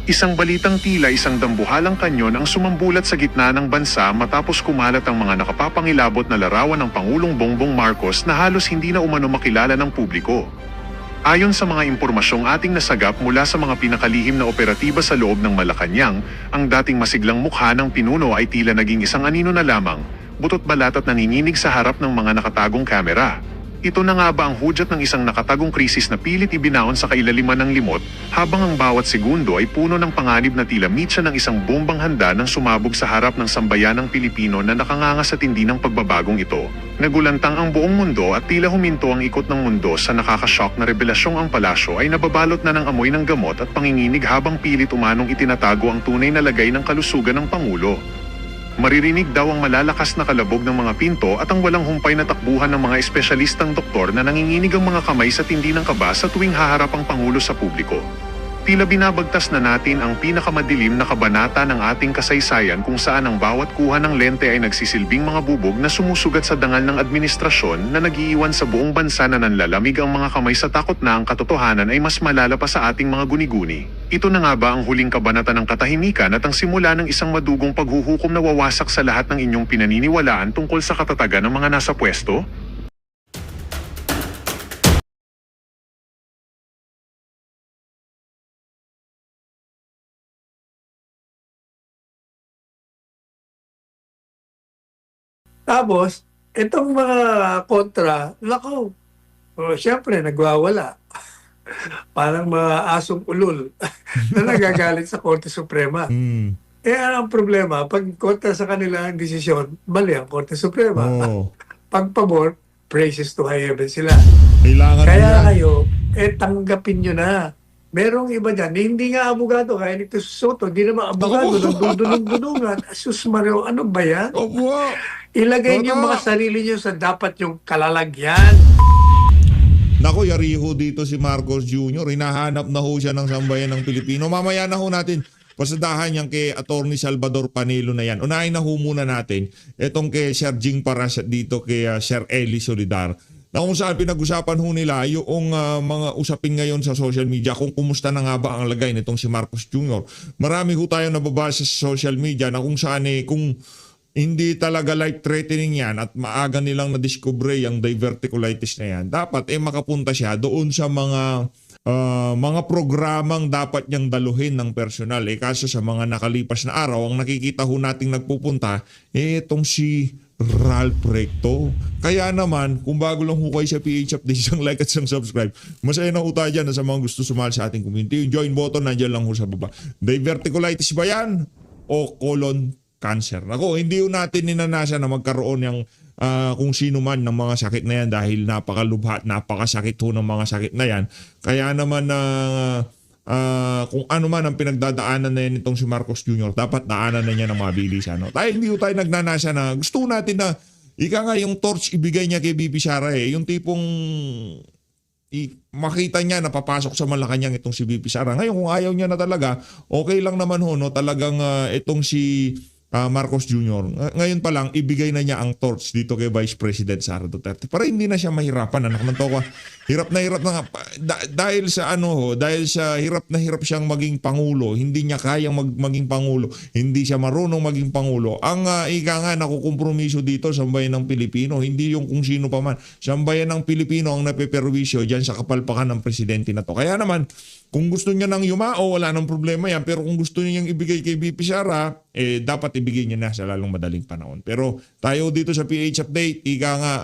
Isang balitang tila isang dambuhalang kanyon ang sumambulat sa gitna ng bansa matapos kumalat ang mga nakapapangilabot na larawan ng Pangulong Bongbong Marcos na halos hindi na umano makilala ng publiko. Ayon sa mga impormasyong ating nasagap mula sa mga pinakalihim na operatiba sa loob ng Malacanang, ang dating masiglang mukha ng pinuno ay tila naging isang anino na lamang, butot balat at nanginginig sa harap ng mga nakatagong kamera. Ito na nga ba ang hudyat ng isang nakatagong krisis na pilit ibinaon sa kailaliman ng limot, habang ang bawat segundo ay puno ng panganib na tila mitsa ng isang bombang handa nang sumabog sa harap ng sambayanang Pilipino na nakanganga sa tindi ng pagbabagong ito. Nagulantang ang buong mundo at tila huminto ang ikot ng mundo sa nakakashock na revelasyong ang palasyo ay nababalot na ng amoy ng gamot at panginginig habang pilit umanong itinatago ang tunay na lagay ng kalusugan ng Pangulo. Maririnig daw ang malalakas na kalabog ng mga pinto at ang walang humpay na takbuhan ng mga espesyalistang doktor na nanginginig ang mga kamay sa tindi ng kaba sa tuwing haharap ang Pangulo sa publiko. Tila binabagtas na natin ang pinakamadilim na kabanata ng ating kasaysayan kung saan ang bawat kuha ng lente ay nagsisilbing mga bubog na sumusugat sa dangal ng administrasyon na nagiiwan sa buong bansa na nanlalamig ang mga kamay sa takot na ang katotohanan ay mas malala pa sa ating mga guni-guni. Ito na nga ba ang huling kabanata ng katahimikan at ang simula ng isang madugong paghuhukom na wawasak sa lahat ng inyong pinaniniwalaan tungkol sa katatagan ng mga nasa pwesto? Tapos, itong mga kontra, nako, siyempre, nagwawala. Parang mga asong ulol na nagagalit sa Korte Suprema. Eh, ano ang problema? Pag kontra sa kanilang desisyon, mali ang Korte Suprema. Oo. Pag pabor, praises to high heaven sila. Kailangan Kaya nila. kayo, tanggapin nyo na. Merong iba dyan, hindi nga abogado, kaya nito Soto, hindi naman abogado, nagdudunong-dunungan. Asus Mario, ano ba yan? Opo. Ilagay niyo Totoo. mga sarili niyo sa dapat yung kalalagyan. Nako, yari ho dito si Marcos Jr. Hinahanap na ho siya ng sambayan ng Pilipino. Mamaya na ho natin pasadahan yan kay Attorney Salvador Panelo na yan. Unahin na ho muna natin itong kay Sir Jing Paras dito kay Sir Eli Solidar. Na kung saan pinag-usapan ho nila yung mga usapin ngayon sa social media kung kumusta na nga ba ang lagay nitong si Marcos Jr. Marami ho tayong nababasa sa social media na kung saan kung hindi talaga life-threatening yan at maaga nilang na-discover yung diverticulitis na yan, dapat makapunta siya doon sa mga programang dapat niyang daluhin ng personal. Kaso sa mga nakalipas na araw, ang nakikita ho nating nagpupunta, itong si Ralph Recto. Kaya naman, kung bago lang ho kayo sa PH Update, isang like at isang subscribe. Masaya na ho tayo dyan sa mga gusto sumali sa ating community. Yung join button, nandiyan lang ho sa baba. Diverticulitis ba yan? O colon cancer? Ako, hindi ho natin ninanasa na magkaroon ng kung sino man ng mga sakit na yan dahil napakalubha at napakasakit ho ng mga sakit na yan. Kaya naman kung ano man ang pinagdadaanan na yan itong si Marcos Jr., dapat daanan na niya ng mabilis. Tayo hindi ho tayo nagnanasa na gusto natin na ika nga yung torch ibigay niya kay BP Sara yung tipong makita niya na papasok sa Malacanang itong si BP Sara. Ngayon kung ayaw niya na talaga, okay lang naman ho, no? Talagang itong si Marcos Jr. Ngayon pa lang, ibigay na niya ang torch dito kay Vice President Sara Duterte para hindi na siya mahirapan. Anak ng toko, hirap na dahil sa dahil sa hirap na hirap siyang maging pangulo, hindi niya kayang maging pangulo, hindi siya marunong maging pangulo. Ang ika nga nakukompromiso dito sa bayan ng Pilipino, hindi yung kung sino pa man. Sa bayan ng Pilipino ang napeperwisyo diyan sa kapalpakan ng presidente na to. Kaya naman, kung gusto niya nang yumao, wala nang problema yan. Pero kung gusto niya niyang ibigay kay BP Sara, dapat ibigay niya na sa lalong madaling panahon. Pero tayo dito sa PH Update, ika nga,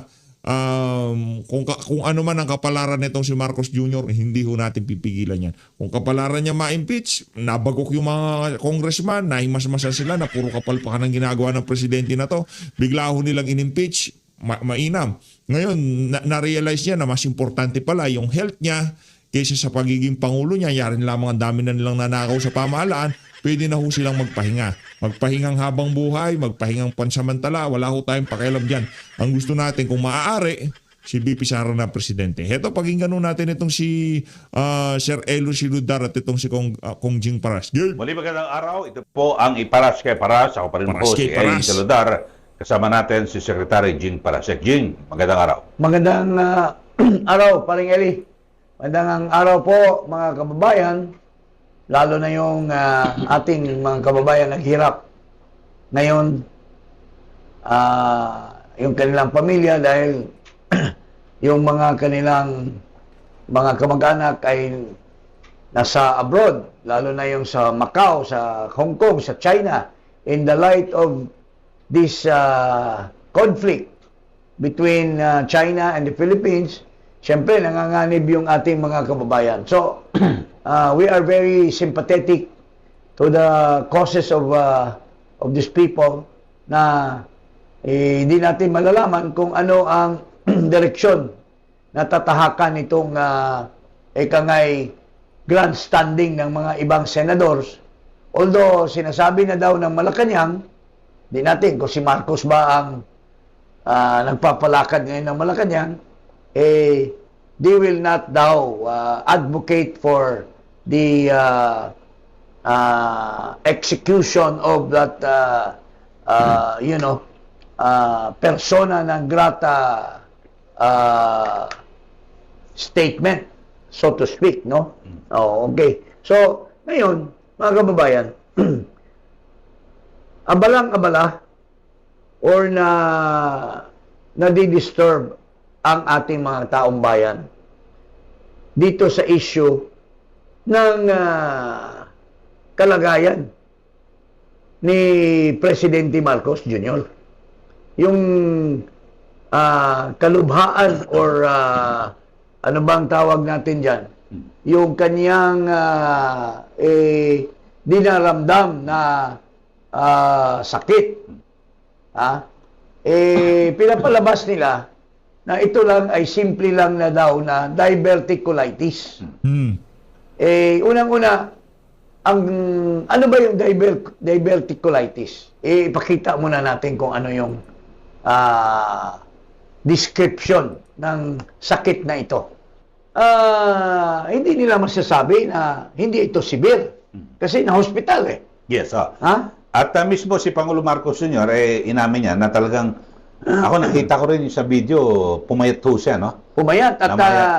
kung ano man ang kapalaran nitong si Marcos Jr., hindi ho natin pipigilan yan. Kung kapalaran niya ma-impeach, nabagok yung mga congressman, nahimasmasa sila na puro kapalpakan ang ginagawa ng presidente na to, bigla ho nilang in-impeach, mainam. Ngayon, na-realize niya na mas importante pala yung health niya, kaysa sa pagiging pangulo niya. Yarin lamang ang dami na nilang nanakaw sa pamahalaan, pwede na ho silang magpahinga. Magpahingang habang buhay, magpahingang pansamantala, wala ho tayong pakialam dyan. Ang gusto natin kung maaari, si BP Sara na presidente. Heto, pakinggan natin itong si Sir Elo Siludar at itong si Kong Jing Paras. Girl. Muli magandang araw. Ito po ang Iparas kay Paras. Ako pa rin Paras po si kay Elo Paras. Siludar. Kasama natin si Secretary Jing Paras. Jing, magandang araw. Magandang araw, paring Eli. Magandang araw po, mga kababayan. lalo na yung ating mga kababayan naghirap ngayon, yung kanilang pamilya dahil yung mga kanilang mga kamag-anak ay nasa abroad, lalo na yung sa Macau, sa Hong Kong, sa China, in the light of this conflict between China and the Philippines. Siyempre, nanganganib yung ating mga kababayan. So, we are very sympathetic to the causes of these people na hindi natin malalaman kung ano ang direksyon na tatahakan itong ikangay grandstanding ng mga ibang senadors. Although, sinasabi na daw ng Malacanang, di natin kung si Marcos ba ang nagpapalakad ngayon ng Malacanang, they will not daw advocate for the execution of that persona non grata statement, so to speak, no? Oh, okay. So, ngayon, mga kababayan, abalang-abala or nadi-disturb ang ating mga taong bayan dito sa issue ng kalagayan ni Presidente Marcos Jr. Yung kalubhaan or ano bang tawag natin dyan? Yung kanyang dinaramdam na sakit. Pinapalabas nila na ito lang ay simple lang na daw na diverticulitis. Unang-una, ano ba yung diverticulitis? Ipakita muna natin kung ano yung description ng sakit na ito. Hindi nila masasabi na hindi ito severe. Kasi na-hospital Yes, Ha? At mismo si Pangulo Marcos Jr. Inamin niya na talagang, ako nakita ko rin sa video, pumayat ho siya, no? Pumayat. At,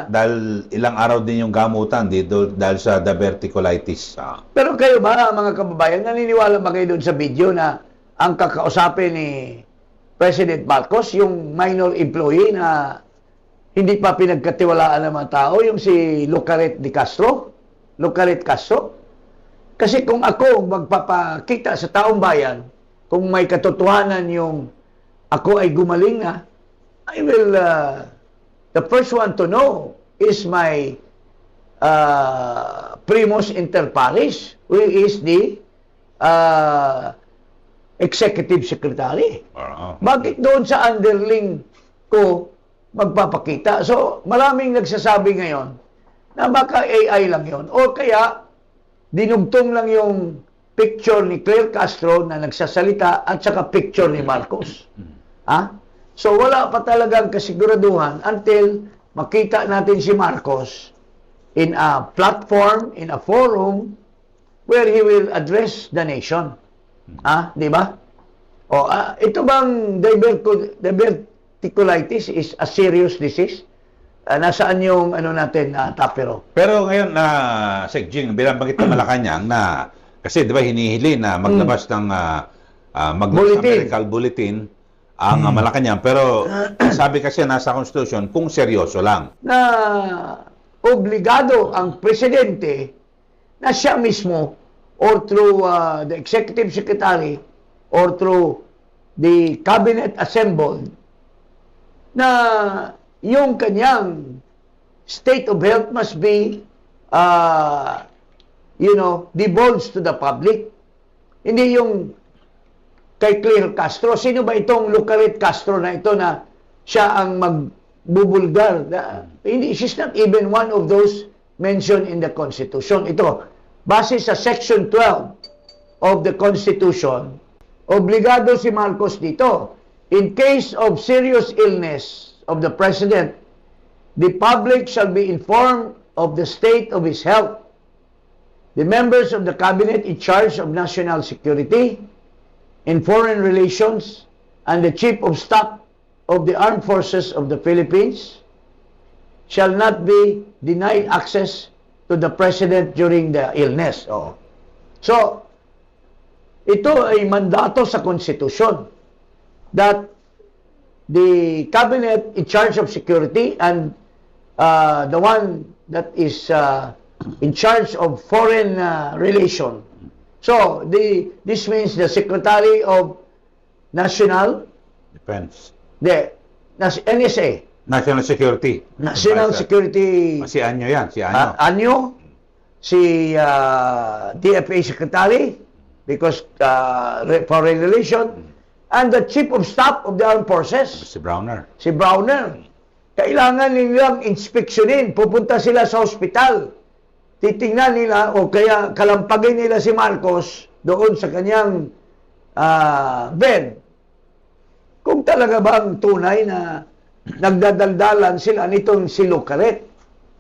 dahil ilang araw din yung gamutan dito dahil sa diverticulitis. Pero kayo ba, mga kababayan, naniniwala ba kayo doon sa video na ang kakausapin ni President Marcos, yung minor employee na hindi pa pinagkatiwalaan ng mga tao, yung si Lucaret Castro? Kasi kung ako magpapakita sa taong bayan, kung may katotohanan yung ako ay gumaling na, I will, the first one to know is my primus inter pares, who is the executive secretary. Bakit doon sa underling ko magpapakita? So, maraming nagsasabi ngayon na baka AI lang yon o kaya dinugtong lang yung picture ni Claire Castro na nagsasalita at saka picture ni Marcos. So, wala pa talagang kasiguraduhan until makita natin si Marcos in a platform, in a forum where he will address the nation. Di ba? Ito bang diverticulitis is a serious disease? Nasaan yung natin tapero? Pero ngayon na Sec Jing, binabanggit na Malacanang na kasi 'di ba hinihili na maglabas ng medical bulletin ang Malacanang, pero sabi kasi nasa constitution kung seryoso lang. Na obligado ang presidente na siya mismo or through the executive secretary or through the cabinet assembled na yung kanyang state of health must be divulged to the public. Hindi yung kay Claire Castro. Sino ba itong Lucaret Castro na ito na siya ang magbubulgar? Hindi, she's not even one of those mentioned in the Constitution. Ito, base sa Section 12 of the Constitution, obligado si Marcos dito. In case of serious illness of the President, the public shall be informed of the state of his health. The members of the cabinet in charge of national security, in foreign relations, and the chief of staff of the armed forces of the Philippines shall not be denied access to the President during the illness. Oh. So, ito ay mandato sa konstitusyon that the cabinet in charge of security and the one that is in charge of foreign relation. So, this means the Secretary of National, Defense. NSA, National Security. National Advisor. Security, Si Anyo yan, si Anyo. Anyo, si DFA Secretary, because foreign relation, and the Chief of Staff of the Armed Forces, Si Browner. si Browner. Kailangan nilang inspeksyonin. Pupunta sila sa ospital. Titingnan nila o kaya kalampagin nila si Marcos doon sa kanyang bed. Kung talaga bang tunay na nagdadaldalan sila nitong si Lucaret.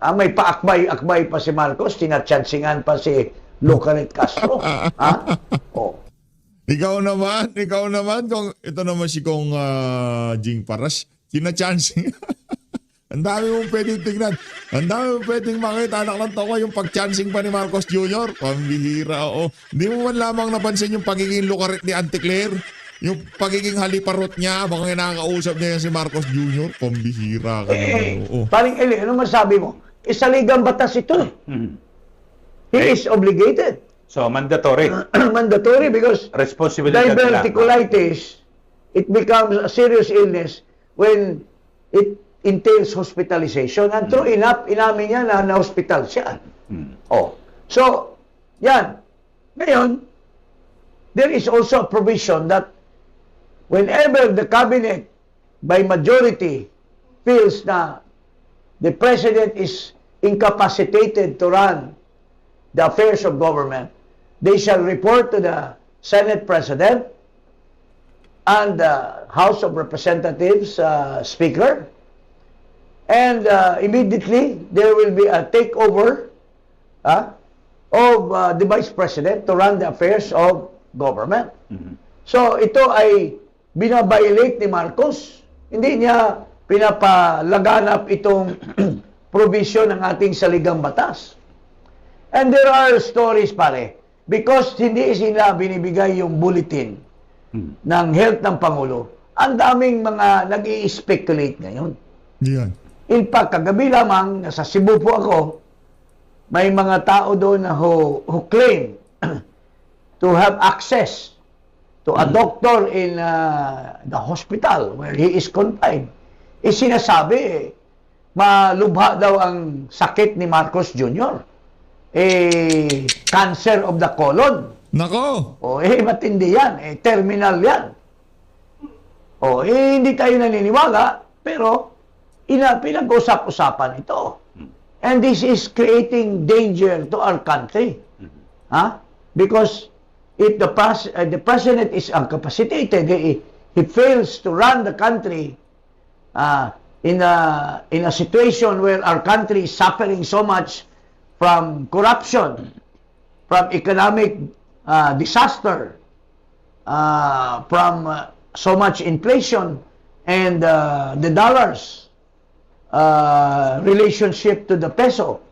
May paakbay-akbay pa si Marcos, tinatsansingan pa si Lucaret Castro. Oh. Ikaw naman, kung ito naman si Kong Jing Paras, kina-chancing. Ang dami mong pwedeng tignan. Ang dami mong pwedeng makita. Anak ng toko yung pag-chancing pa ni Marcos Jr. Pambihira, oo. Hindi mo man lamang napansin yung pagiging lukarit ni Auntie Claire. Yung pagiging haliparot niya, baka nakakausap niya yan si Marcos Jr. Pambihira ka naman, oo. Paring Eli, ano masabi mo? Sa ligang batas ito. He is obligated. So, mandatory. Mandatory because Responsibility nila. diverticulitis, it becomes a serious illness when it entails hospitalization. And true enough, inamin niya na na-hospital siya. Oh. So, yan. Ngayon, there is also a provision that whenever the cabinet by majority feels na the president is incapacitated to run the affairs of government, they shall report to the Senate President and the House of Representatives Speaker, and immediately there will be a takeover of the Vice President to run the affairs of government. So ito ay binabiolate ni Marcos. Hindi niya pinapalaganap itong provision ng ating saligang batas. And there are stories, pare, because hindi sila binibigay yung bulletin ng health ng Pangulo. Ang daming mga nag-i-speculate ngayon. Yan. In fact, kagabi lamang, nasa Cebu po ako, may mga tao doon na who claim to have access to a doctor in the hospital where he is confined. Sinasabi, malubha daw ang sakit ni Marcos Jr. Cancer of the colon. Nako! Matindi yan. Terminal yan. Hindi tayo naniniwala, pero pinag-usap-usapan ito. And this is creating danger to our country. Because if the president is incapacitated, he fails to run the country in a situation where our country is suffering so much from corruption, from economic disaster, from so much inflation, and the dollar's relationship to the peso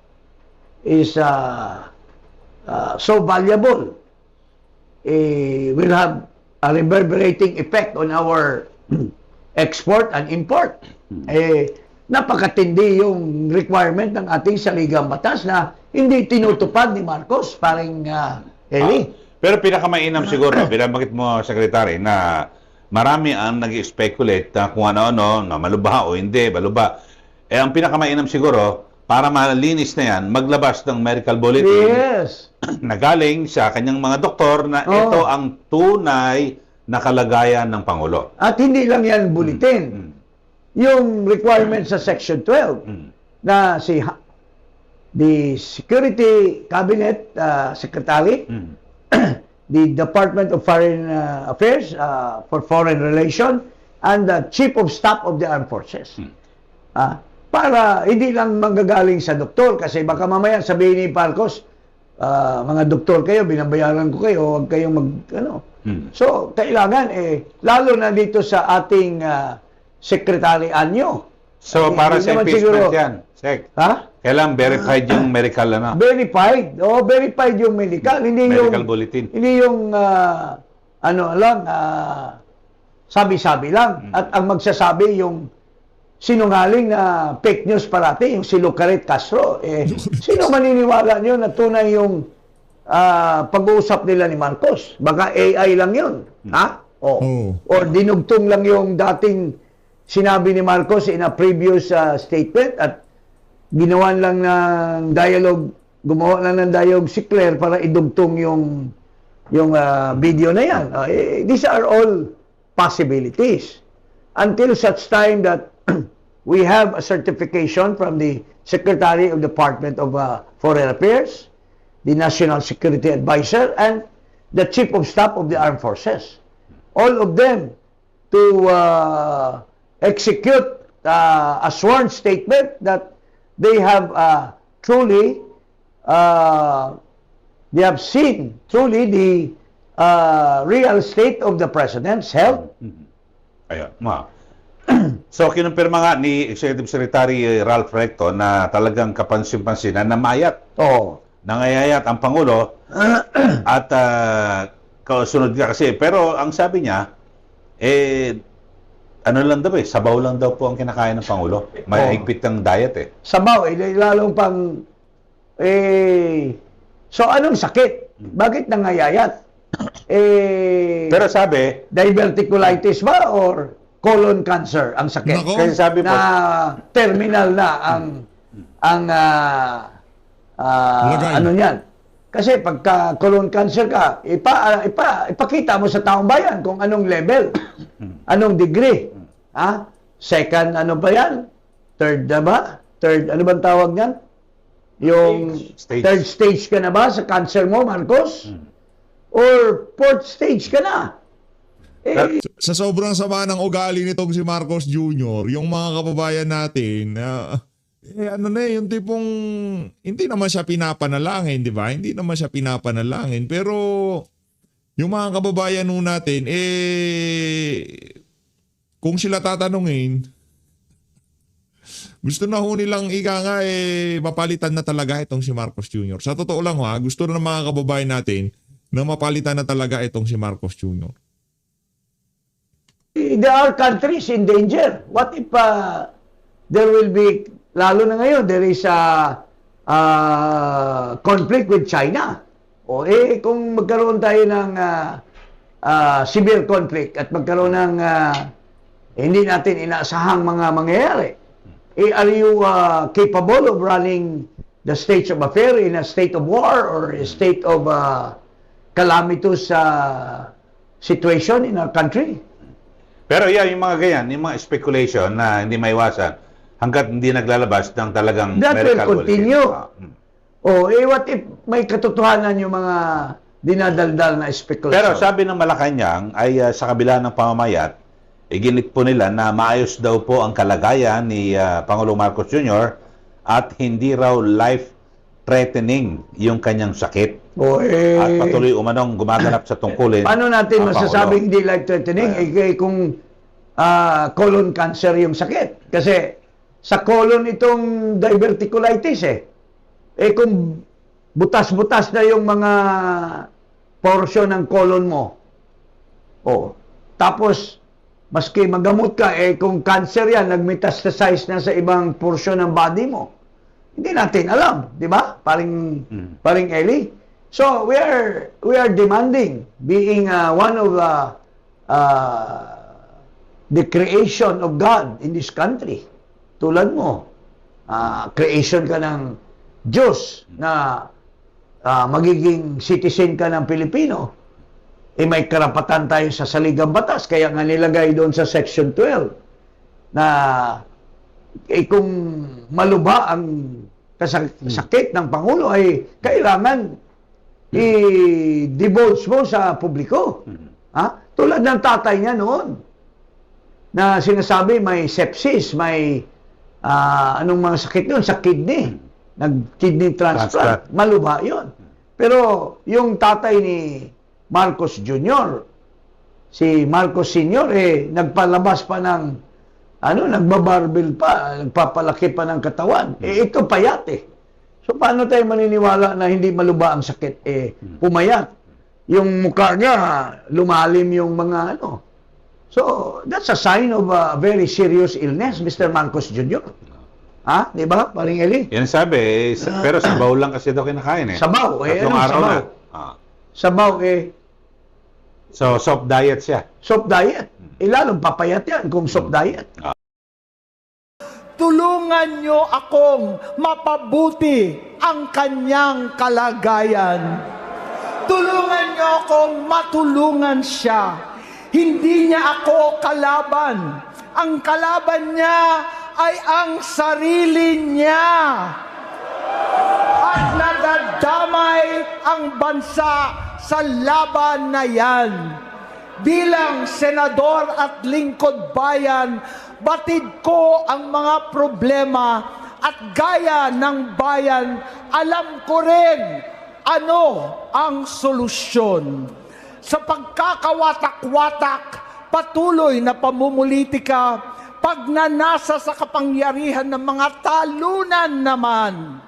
is so valuable. Will have a reverberating effect on our export and import. Napakatindi yung requirement ng ating saligang batas na hindi tinutupad ni Marcos, paring Eli. Pero pinakamainam siguro, binabanggit mo, Secretary, na marami ang nag-speculate na kung ano-ano, na malubha o hindi, malubha. Ang pinakamainam siguro, para malinis na yan, maglabas ng medical bulletin na galing sa kanyang mga doktor na ito ang tunay na kalagayan ng Pangulo. At hindi lang yan bulletin. Yung requirement sa Section 12 na the Security Cabinet Secretary, the Department of Foreign Affairs for Foreign Relations, and the Chief of Staff of the Armed Forces. Para hindi lang manggagaling sa doktor, kasi baka mamaya sabihin ni Marcos, mga doktor kayo, binabayaran ko kayo, huwag kayong So, kailangan, lalo na dito sa ating Secretary Anyo, So, para Hindi sa naman impeachment siguro- yan, Sek. Ha? Kailan verified yung medical, Verified. Oo, verified yung medical. Hindi medical yung, bulletin. hindi yung, sabi-sabi lang. At ang magsasabi yung sinungaling na fake news parati, yung si Lucaret Castro. Sino maniniwala nyo na tunay yung pag-uusap nila ni Marcos? Baka AI lang yun. Ha? Oo. Or dinugtong lang yung dating sinabi ni Marcos in a previous statement at ginawan lang ng dialogue, gumawa lang ng dialogue si Claire para idugtong yung video na yan. These are all possibilities. Until such time that we have a certification from the Secretary of Department of Foreign Affairs, the National Security Advisor, and the Chief of Staff of the Armed Forces. All of them to execute a sworn statement that they have truly they have seen truly the real state of the President's health. Ayun. So, kinumpirma nga ni Executive Secretary Ralph Recto na talagang kapansin-pansinan na mayat. Oh. Nangayayat ang Pangulo at kasunod ka kasi. Pero ang sabi niya, ano lang daw sabaw lang daw po ang kinakain ng Pangulo. May higpit ng diet Sabaw, lalong pang so anong sakit? Bakit nangayayat? Pero sabi, Diverticulitis ba or colon cancer ang sakit? Nako. kasi sabi po, Na terminal na ang Lagay. ano niyan. Kasi pagka colon cancer ka, ipakita mo sa taong bayan kung anong level, anong degree. Ha? Second, ano ba yan? Third na ba? Third, ano bang tawag niyan? Yung Stage. third stage ka na ba sa cancer mo, Marcos? Or fourth stage ka na? Sa sobrang sama ng ugali nitong si Marcos Jr., yung mga kababayan natin, yung tipong hindi naman siya pinapanalangin, di ba? Hindi naman siya pinapanalangin. Pero yung mga kababayan nun natin, kung sila tatanungin, gusto na ho nilang mapalitan na talaga itong si Marcos Jr. Sa totoo lang gusto na ng mga kababayan natin na mapalitan na talaga itong si Marcos Jr. There are countries in danger. What if there will be, lalo na ngayon, there is a conflict with China. Kung magkaroon tayo ng severe conflict at magkaroon ng hindi natin inaasahang mga mangyayari, are you capable of running the state of affair in a state of war or a state of calamitous situation in our country? pero yung mga ganyan, yung mga speculation na hindi maiwasan hanggat hindi naglalabas ng talagang That will medical continue. bulletin. What if may katotohanan yung mga dinadaldal na speculation? Pero sabi ng Malacanang ay sa kabila ng pamamayat, iginit po nila na maayos daw po ang kalagayan ni Pangulong Marcos Jr. at hindi raw life-threatening yung kanyang sakit. At patuloy umanong gumaganap sa tungkulin. Paano natin ang masasabing Pangulo. hindi life-threatening kung colon cancer yung sakit? Kasi sa colon itong diverticulitis kung butas-butas na yung mga portion ng colon mo, tapos maski magamot ka, kung cancer yan, nag-metastasize na sa ibang portion ng body mo, hindi natin alam, di ba? Paring Eli. So, we are demanding, being one of the creation of God in this country. Tulad mo, creation ka ng Diyos na magiging citizen ka ng Pilipino. May karapatan tayo sa saligang batas. Kaya nga nilagay doon sa Section 12 na kung malubha ang sakit ng Pangulo ay kailangan i-divulge mo sa publiko. Tulad ng tatay niya noon na sinasabi may sepsis, may anong mga sakit yun sa kidney. Nag-kidney transplant. Malubha yun. Pero yung tatay ni Marcos Jr., si Marcos Sr., nagpalabas pa ng nagbabarbell pa, nagpapalaki pa ng katawan. Ito payat eh. So paano tayo maniniwala na hindi maluba ang sakit? Pumayat. Yung mukha niya, lumalim yung mga ano. So, that's a sign of a very serious illness, Mr. Marcos Jr. Ha? Di ba, paring Eli? Yan sabi, pero sabaw lang kasi daw kinakain eh. Sabaw, eh. Tatlong Anong araw sabaw? na. Sabaw, So, soft diet siya. soft diet. Lalong papayat yan kung soft diet. Tulungan niyo akong mapabuti ang kanyang kalagayan. Tulungan niyo akong matulungan siya. Hindi niya ako kalaban. Ang kalaban niya ay ang sarili niya. At nadadamay ang bansa sa laban na yan. Bilang senador at lingkod bayan, batid ko ang mga problema at gaya ng bayan, alam ko rin ano ang solusyon. Sa pagkakawatak-watak, patuloy na pamumulitika, pagnanasa sa kapangyarihan ng mga talunan naman,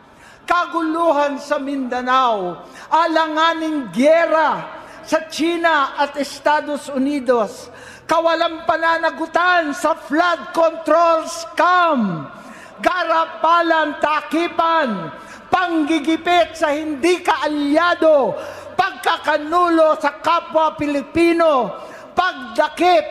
kaguluhan sa Mindanao, alanganing gyera sa China at Estados Unidos, kawalang pananagutan sa flood control scam, garapalan, takipan, panggigipit sa hindi kaalyado, pagkakanulo sa kapwa Pilipino, pagdakip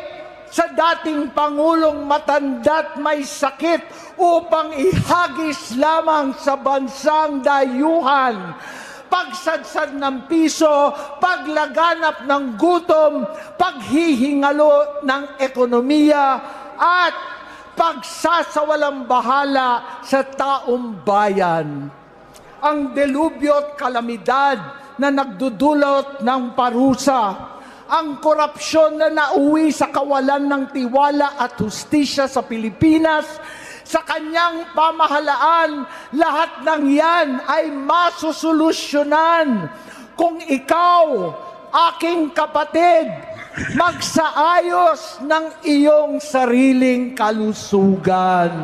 sa dating Pangulong matanda't may sakit upang ihagis lamang sa bansang dayuhan, pagsadsad ng piso, paglaganap ng gutom, paghihingalo ng ekonomiya, at pagsasawalang bahala sa taong bayan. Ang delubyo at kalamidad na nagdudulot ng parusa, ang korupsyon na nauwi sa kawalan ng tiwala at hustisya sa Pilipinas, sa kanyang pamahalaan, lahat ng yan ay masusolusyonan kung ikaw, aking kapatid, magsaayos ng iyong sariling kalusugan.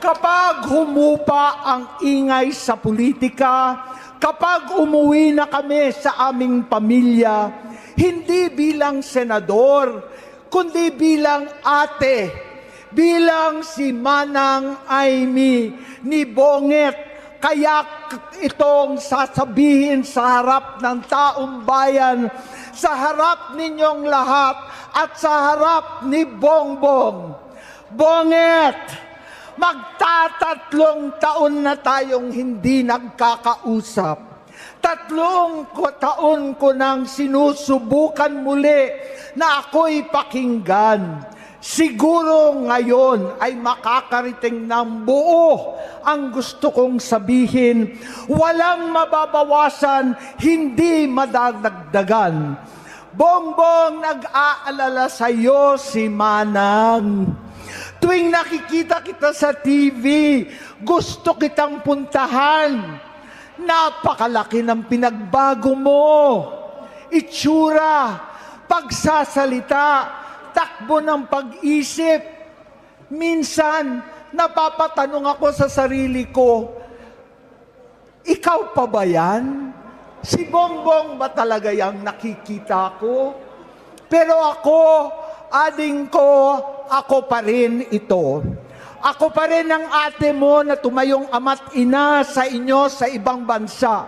Kapag humupa ang ingay sa politika, kapag umuwi na kami sa aming pamilya, hindi bilang senador, kundi bilang ate, bilang si Manang Amy ni Bonget, kaya itong sasabihin sa harap ng taong bayan, sa harap ninyong lahat, at sa harap ni Bongbong. Bonget, magtatatlong taon na tayong hindi nagkakausap. 3 taon ko nang sinusubukan muli na ako'y pakinggan. Siguro ngayon ay makakariting ng buo ang gusto kong sabihin. Walang mababawasan, hindi madadagdagan. Bongbong, nag-aalala sa iyo si Manang. Tuwing nakikita kita sa TV, gusto kitang puntahan. Napakalaki ng pinagbago mo. Itsura, pagsasalita, takbo ng pag-isip. Minsan, napapatanong ako sa sarili ko, ikaw pa ba yan? Si Bongbong ba talaga yung nakikita ko? Pero ako, ading ko, ako pa rin ito. Ako pa rin ang ate mo na tumayong ama't ina sa inyo sa ibang bansa.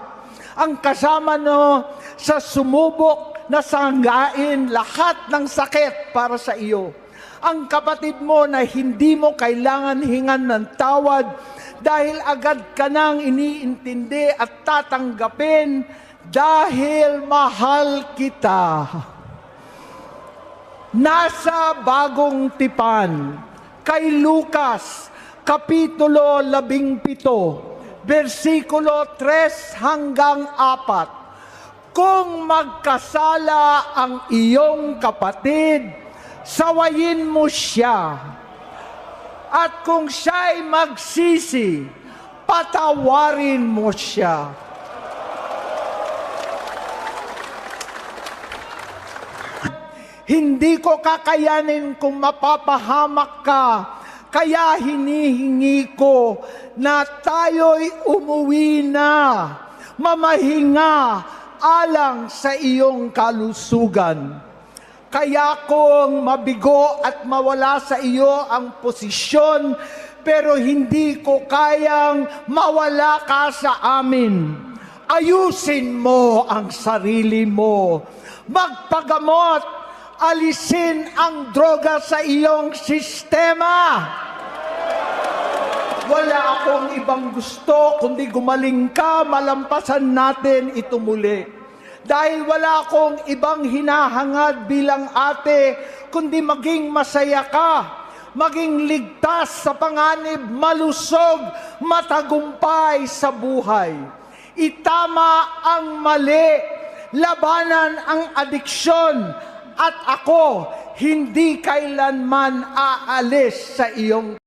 Ang kasama no sa sumubok na sanggain lahat ng sakit para sa iyo. Ang kapatid mo na hindi mo kailangan hingan ng tawad dahil agad ka nang iniintindi at tatanggapin dahil mahal kita. Nasa Bagong Tipan, kay Lucas, Kapitulo 17, versikulo 3 hanggang 4. Kung magkasala ang iyong kapatid, sawayin mo siya. At kung siya'y magsisi, patawarin mo siya. Hindi ko kakayanin kung mapapahamak ka. Kaya hinihingi ko na tayo'y umuwi na, mamahinga alang sa iyong kalusugan. Kaya kung mabigo at mawala sa iyo ang posisyon, pero hindi ko kayang mawala ka sa amin. Ayusin mo ang sarili mo. Magpagamot. Alisin ang droga sa iyong sistema. Wala akong ibang gusto kundi gumaling ka, malampasan natin ito muli. Dahil wala akong ibang hinahangad bilang ate, kundi maging masaya ka, maging ligtas sa panganib, malusog, matagumpay sa buhay. Itama ang mali, labanan ang adiksyon, at ako hindi kailanman aalis sa iyong